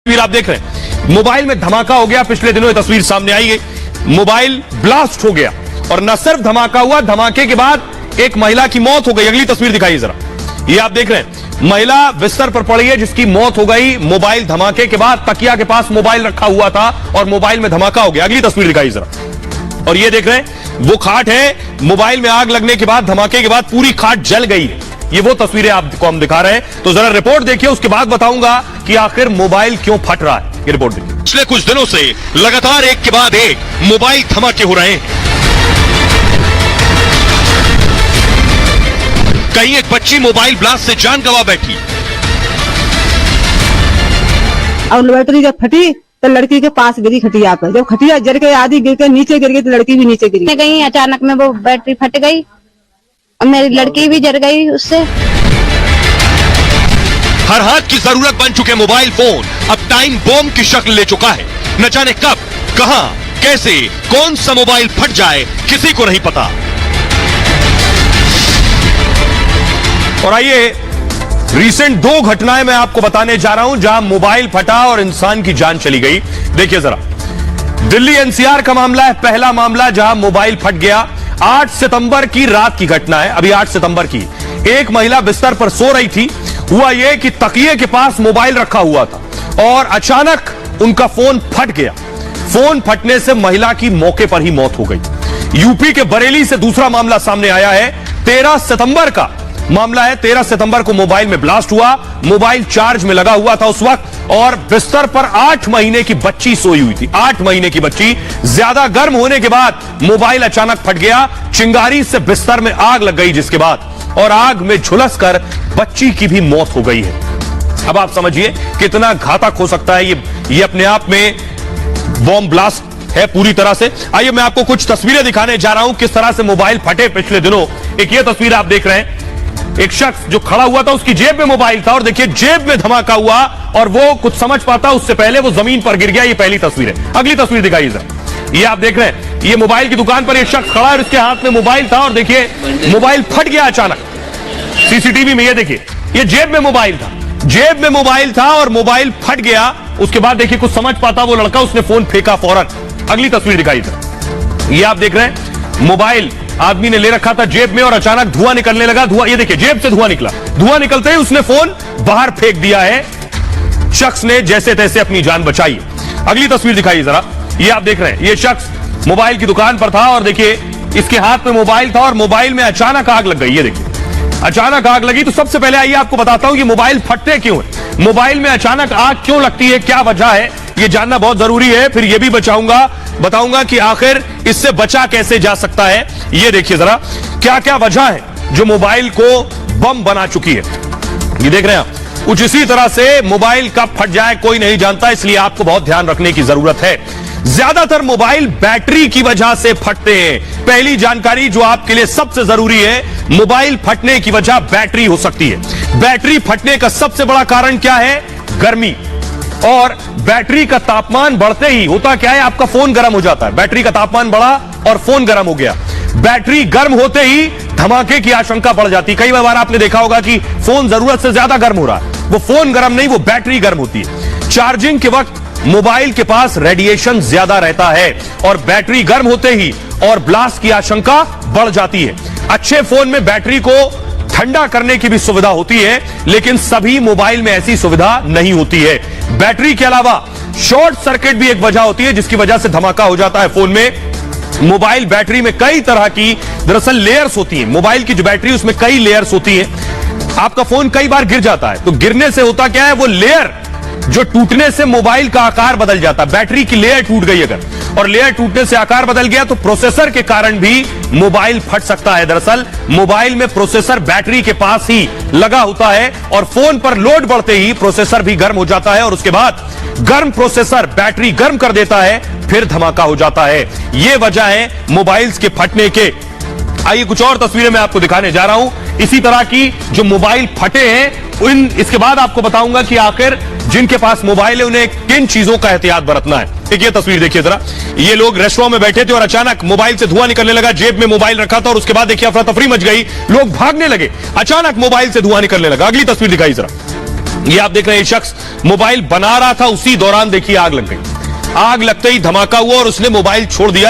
तस्वीर आप देख रहे हैं, मोबाइल में धमाका हो गया। पिछले दिनों ये तस्वीर सामने आई है, मोबाइल ब्लास्ट हो गया और न सिर्फ धमाका हुआ, धमाके के बाद एक महिला की मौत हो गई। अगली तस्वीर दिखाइए जरा, ये आप देख रहे हैं, महिला बिस्तर पर पड़ी है जिसकी मौत हो गई मोबाइल धमाके के बाद। तकिया के पास मोबाइल रखा हुआ था और मोबाइल में धमाका हो गया। अगली तस्वीर दिखाइए जरा, और ये देख रहे हैं वो खाट है, मोबाइल में आग लगने के बाद, धमाके के बाद पूरी खाट जल गई है। ये वो तस्वीरें आपको हम दिखा रहे हैं, तो जरा रिपोर्ट देखिए, उसके बाद बताऊंगा कि आखिर मोबाइल क्यों फट रहा है। ये रिपोर्ट देखिए। पिछले कुछ दिनों से लगातार एक के बाद एक मोबाइल धमाके हो रहे हैं। कहीं एक बच्ची मोबाइल ब्लास्ट से जान गंवा बैठी। और बैटरी जब फटी तो लड़की के पास गिरी खटिया पर। जब खटिया जल के आधी गिर के नीचे गिर गई तो लड़की भी नीचे गिरी गई। अचानक में वो बैटरी फट गई और मेरी लड़की भी जल गई उससे। हर हाथ की जरूरत बन चुके मोबाइल फोन अब टाइम बॉम्ब की शक्ल ले चुका है। न जाने कब, कहां, कैसे, कौन सा मोबाइल फट जाए किसी को नहीं पता। और आइए रीसेंट दो घटनाएं मैं आपको बताने जा रहा हूं जहां मोबाइल फटा और इंसान की जान चली गई। देखिए जरा, दिल्ली एनसीआर का मामला है, पहला मामला जहां मोबाइल फट गया। 8 सितंबर की रात की घटना है। अभी 8 सितंबर की, एक महिला बिस्तर पर सो रही थी। हुआ यह कि तकिए के पास मोबाइल रखा हुआ था और अचानक उनका फोन फट गया। फोन फटने से महिला की मौके पर ही मौत हो गई। यूपी के बरेली से दूसरा मामला सामने आया है। 13 सितंबर का मामला है। 13 सितंबर को मोबाइल में ब्लास्ट हुआ। मोबाइल चार्ज में लगा हुआ था उस वक्त और बिस्तर पर 8 महीने की बच्ची सोई हुई थी। 8 महीने की बच्ची। ज्यादा गर्म होने के बाद मोबाइल अचानक फट गया। चिंगारी से बिस्तर में आग लग गई, जिसके बाद और आग में झुलसकर बच्ची की भी मौत हो गई है। अब आप समझिए कितना घातक हो सकता है ये अपने आप में बॉम्ब ब्लास्ट है पूरी तरह से। आइए मैं आपको कुछ तस्वीरें दिखाने जा रहा हूं किस तरह से मोबाइल फटे पिछले दिनों। एक ये तस्वीर आप देख रहे हैं, एक शख्स जो खड़ा हुआ था उसकी जेब में मोबाइल था और देखिए जेब में धमाका हुआ और वो कुछ समझ पाता उससे पहले वो जमीन पर गिर गया। ये पहली तस्वीर है। अगली तस्वीर दिखाइए जरा, ये आप देख रहे हैं, ये मोबाइल की दुकान पर एक शख्स खड़ा है और उसके हाथ में मोबाइल था और देखिए मोबाइल फट गया अचानक। सीसीटीवी में ये देखिए, ये जेब में मोबाइल था, जेब में मोबाइल था और मोबाइल फट गया। उसके बाद देखिए कुछ समझ पाता वो लड़का, उसने फोन फेंका फौरन। अगली तस्वीर दिखाइए जरा, ये आप देख रहे हैं, मोबाइल आदमी ने ले रखा था जेब में और अचानक धुआं निकलने लगा। धुआं, ये देखिए जेब से धुआं निकला। धुआं निकलते ही उसने फोन बाहर फेंक दिया है। शख्स ने जैसे तैसे अपनी जान बचाई। अगली तस्वीर दिखाइए जरा, ये आप देख रहे हैं, ये शख्स मोबाइल की दुकान पर था और देखिए इसके हाथ में मोबाइल था और मोबाइल में अचानक आग लग गई। ये देखिए अचानक आग लगी। तो सबसे पहले आइए आपको बताता हूं कि मोबाइल फटते क्यों है, मोबाइल में अचानक आग क्यों लगती है, क्या वजह है, ये जानना बहुत जरूरी है। फिर यह भी बताऊंगा कि आखिर इससे बचा कैसे जा सकता है। ये देखिए जरा क्या क्या वजह है जो मोबाइल को बम बना चुकी है। ये देख रहे हैं आप, कुछ इसी तरह से मोबाइल कब फट जाए कोई नहीं जानता, इसलिए आपको बहुत ध्यान रखने की जरूरत है। ज्यादातर मोबाइल बैटरी की वजह से फटते हैं। पहली जानकारी जो आपके लिए सबसे जरूरी है, मोबाइल फटने की वजह बैटरी हो सकती है। बैटरी फटने का सबसे बड़ा कारण क्या है? गर्मी। और बैटरी का तापमान बढ़ते ही होता क्या है, आपका फोन गर्म हो जाता है। बैटरी का तापमान बढ़ा और फोन गर्म हो गया। बैटरी गर्म होते ही धमाके की आशंका बढ़ जाती है। कई बार आपने देखा होगा कि फोन जरूरत से ज्यादा गर्म हो रहा है, वो फोन गर्म नहीं, वो बैटरी गर्म होती है। चार्जिंग के वक्त मोबाइल के पास रेडिएशन ज्यादा रहता है और बैटरी गर्म होते ही और ब्लास्ट की आशंका बढ़ जाती है। अच्छे फोन में बैटरी को ठंडा करने की भी सुविधा होती है, लेकिन सभी मोबाइल में ऐसी सुविधा नहीं होती है। बैटरी के अलावा शॉर्ट सर्किट भी एक वजह होती है जिसकी वजह से धमाका हो जाता है फोन में। मोबाइल बैटरी में कई तरह की दरअसल लेयर्स होती हैं। मोबाइल की जो बैटरी उसमें कई लेयर्स होती हैं। आपका फोन कई बार गिर जाता है, तो गिरने से होता क्या है, वो लेयर जो टूटने से मोबाइल का आकार बदल जाता है। बैटरी की लेयर टूट गई अगर, और लेयर टूटने से आकार बदल गया तो प्रोसेसर के कारण भी मोबाइल फट सकता है। दरअसल मोबाइल में प्रोसेसर बैटरी के पास ही लगा होता है और फोन पर लोड बढ़ते ही प्रोसेसर भी गर्म हो जाता है और उसके बाद गर्म प्रोसेसर बैटरी गर्म कर देता है, फिर धमाका हो जाता है। यह वजह है मोबाइल्स के फटने के। आइए कुछ और तस्वीरें मैं आपको दिखाने जा रहा हूं इसी तरह की जो मोबाइल फटे हैं। इसके बाद आपको बताऊंगा कि आखिर जिनके पास मोबाइल है उन्हें किन चीजों का एहतियात बरतना है। एक ये तस्वीर देखिए जरा, ये लोग रेस्टोरेंट में बैठे थे और अचानक मोबाइल से धुआं निकलने लगा। जेब में मोबाइल रखा था और उसके बाद देखिए अफरा तफरी मच गई, लोग भागने लगे, अचानक मोबाइल से धुआं निकलने लगा। अगली तस्वीर दिखाई जरा, ये आप देख रहे हैं, शख्स मोबाइल बना रहा था, उसी दौरान देखिए आग लग गई। आग लगते ही धमाका हुआ और उसने मोबाइल छोड़ दिया।